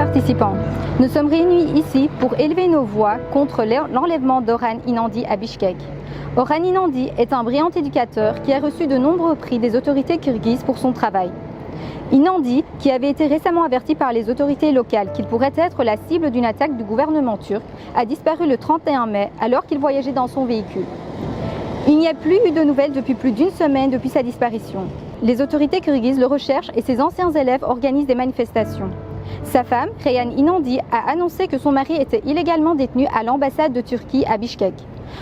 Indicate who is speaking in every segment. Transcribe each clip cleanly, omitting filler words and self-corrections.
Speaker 1: participants, nous sommes réunis ici pour élever nos voix contre l'enlèvement d'Orhan Inandi à Bichkek. Orhan Inandi est un brillant éducateur qui a reçu de nombreux prix des autorités kirghizes pour son travail. Inandi, qui avait été récemment averti par les autorités locales qu'il pourrait être la cible d'une attaque du gouvernement turc, a disparu le 31 mai alors qu'il voyageait dans son véhicule. Il n'y a plus eu de nouvelles depuis plus d'une semaine depuis sa disparition. Les autorités kirghizes le recherchent et ses anciens élèves organisent des manifestations. Sa femme, Reyhan Inandi, a annoncé que son mari était illégalement détenu à l'ambassade de Turquie à Bichkek.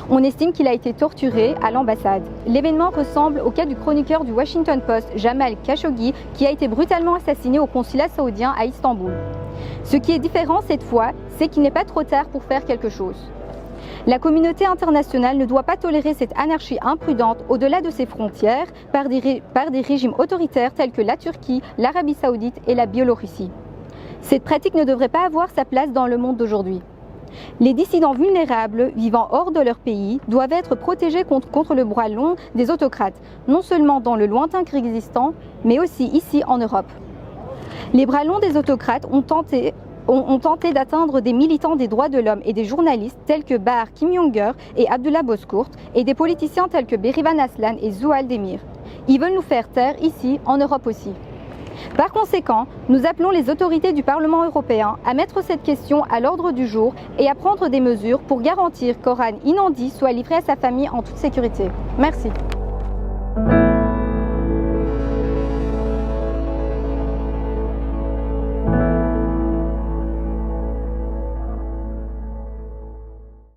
Speaker 1: On estime qu'il a été torturé à l'ambassade. L'événement ressemble au cas du chroniqueur du Washington Post, Jamal Khashoggi, qui a été brutalement assassiné au consulat saoudien à Istanbul. Ce qui est différent cette fois, c'est qu'il n'est pas trop tard pour faire quelque chose. La communauté internationale ne doit pas tolérer cette anarchie imprudente au-delà de ses frontières par des régimes autoritaires tels que la Turquie, l'Arabie saoudite et la Biélorussie. Cette pratique ne devrait pas avoir sa place dans le monde d'aujourd'hui. Les dissidents vulnérables vivant hors de leur pays doivent être protégés contre le bras long des autocrates, non seulement dans le lointain Kirghizistan, mais aussi ici en Europe. Les bras longs des autocrates ont tenté d'atteindre des militants des droits de l'homme et des journalistes tels que Bahar Kimyonger et Abdullah Bozkurt et des politiciens tels que Berivan Aslan et Zoual Demir. Ils veulent nous faire taire ici, en Europe aussi. Par conséquent, nous appelons les autorités du Parlement européen à mettre cette question à l'ordre du jour et à prendre des mesures pour garantir qu'Orhan Inandi soit livré à sa famille en toute sécurité. Merci.